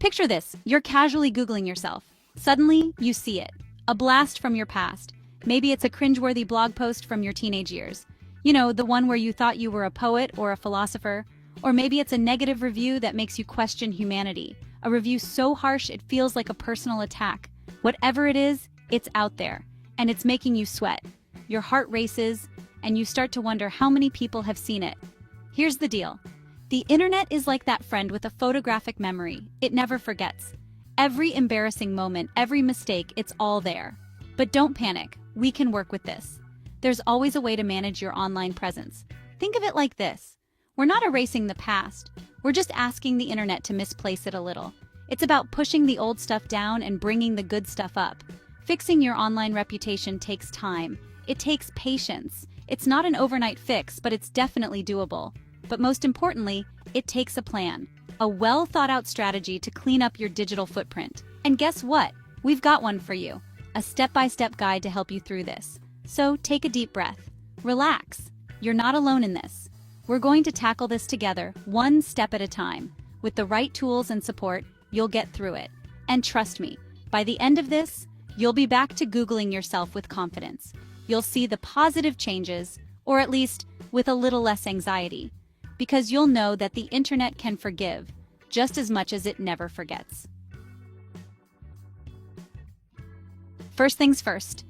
Picture this, you're casually Googling yourself. Suddenly, you see it. A blast from your past. Maybe it's a cringeworthy blog post from your teenage years. You know, the one where you thought you were a poet or a philosopher. Or maybe it's a negative review that makes you question humanity. A review so harsh it feels like a personal attack. Whatever it is, it's out there. And it's making you sweat. Your heart races, and you start to wonder how many people have seen it. Here's the deal. The internet is like that friend with a photographic memory. It never forgets. Every embarrassing moment, every mistake, it's all there. But don't panic. We can work with this. There's always a way to manage your online presence. Think of it like this. We're not erasing the past. We're just asking the internet to misplace it a little. It's about pushing the old stuff down and bringing the good stuff up. Fixing your online reputation takes time. It takes patience. It's not an overnight fix, but it's definitely doable. But most importantly, it takes a plan. A well-thought-out strategy to clean up your digital footprint. And guess what? We've got one for you. A step-by-step guide to help you through this. So take a deep breath. Relax. You're not alone in this. We're going to tackle this together, one step at a time. With the right tools and support, you'll get through it. And trust me, by the end of this, you'll be back to Googling yourself with confidence. You'll see the positive changes, or at least with a little less anxiety. Because you'll know that the internet can forgive, just as much as it never forgets. First things first.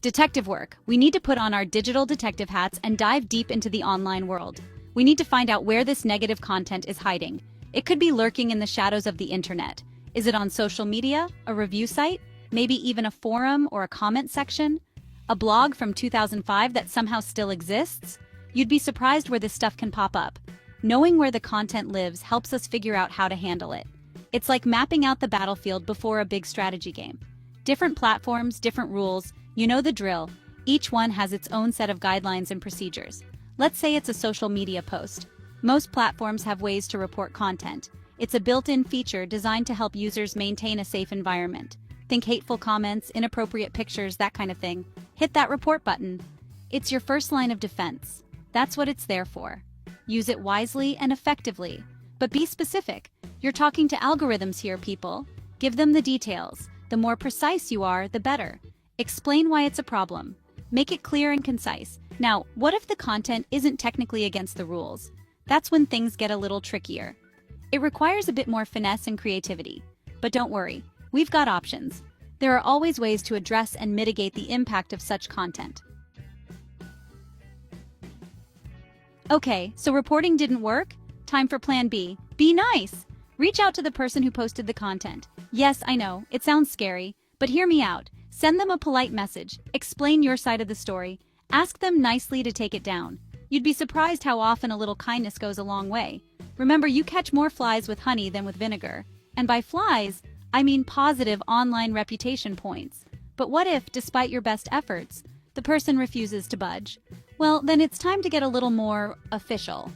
Detective work. We need to put on our digital detective hats and dive deep into the online world. We need to find out where this negative content is hiding. It could be lurking in the shadows of the internet. Is it on social media, a review site, maybe even a forum or a comment section? A blog from 2005 that somehow still exists? You'd be surprised where this stuff can pop up. Knowing where the content lives helps us figure out how to handle it. It's like mapping out the battlefield before a big strategy game. Different platforms, different rules, you know the drill. Each one has its own set of guidelines and procedures. Let's say it's a social media post. Most platforms have ways to report content. It's a built-in feature designed to help users maintain a safe environment. Think hateful comments, inappropriate pictures, that kind of thing. Hit that report button. It's your first line of defense. That's what it's there for. Use it wisely and effectively. But be specific. You're talking to algorithms here, people. Give them the details. The more precise you are, the better. Explain why it's a problem. Make it clear and concise. Now, what if the content isn't technically against the rules? That's when things get a little trickier. It requires a bit more finesse and creativity. But don't worry, we've got options. There are always ways to address and mitigate the impact of such content. Okay, so reporting didn't work? Time for plan B. Be nice! Reach out to the person who posted the content. Yes, I know, it sounds scary, but hear me out. Send them a polite message. Explain your side of the story. Ask them nicely to take it down. You'd be surprised how often a little kindness goes a long way. Remember, you catch more flies with honey than with vinegar. And by flies, I mean positive online reputation points. But what if, despite your best efforts, the person refuses to budge? Well, then it's time to get a little more official.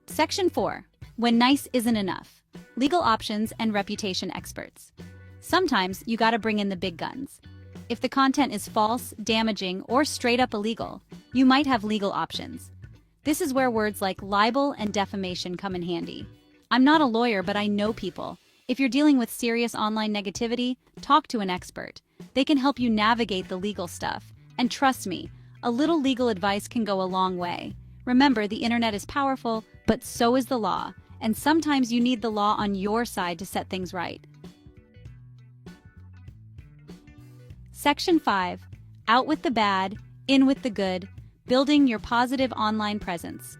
Section 4. When nice isn't enough. Legal options and reputation experts. Sometimes you gotta bring in the big guns. If the content is false, damaging, or straight up illegal, you might have legal options. This is where words like libel and defamation come in handy. I'm not a lawyer, but I know people. If you're dealing with serious online negativity, talk to an expert. They can help you navigate the legal stuff. And trust me, a little legal advice can go a long way. Remember, the internet is powerful, but so is the law. And sometimes you need the law on your side to set things right. Section 5. Out with the bad, in with the good, building your positive online presence.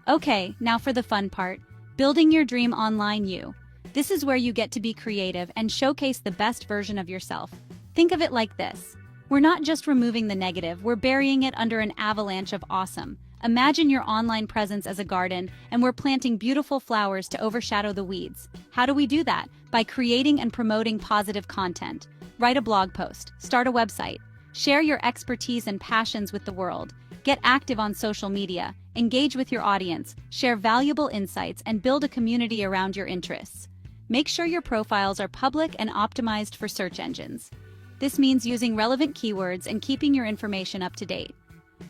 Okay, now for the fun part, building your dream online you. This is where you get to be creative and showcase the best version of yourself. Think of it like this. We're not just removing the negative, we're burying it under an avalanche of awesome. Imagine your online presence as a garden, and we're planting beautiful flowers to overshadow the weeds. How do we do that? By creating and promoting positive content. Write a blog post, start a website, share your expertise and passions with the world, get active on social media, engage with your audience, share valuable insights, and build a community around your interests. Make sure your profiles are public and optimized for search engines. This means using relevant keywords and keeping your information up to date.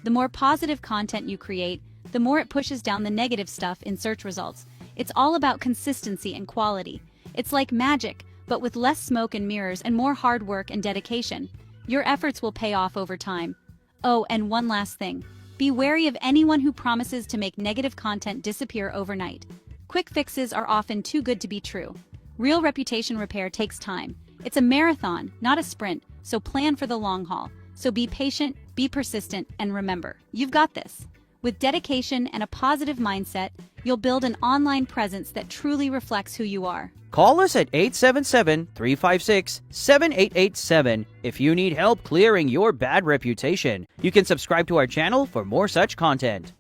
The more positive content you create, the more it pushes down the negative stuff in search results. It's all about consistency and quality. It's like magic, but with less smoke and mirrors and more hard work and dedication. Your efforts will pay off over time. Oh, and one last thing. Be wary of anyone who promises to make negative content disappear overnight. Quick fixes are often too good to be true. Real reputation repair takes time. It's a marathon, not a sprint, so plan for the long haul. So be patient, be persistent, and remember, you've got this. With dedication and a positive mindset, you'll build an online presence that truly reflects who you are. Call us at 877-356-7887 if you need help clearing your bad reputation. You can subscribe to our channel for more such content.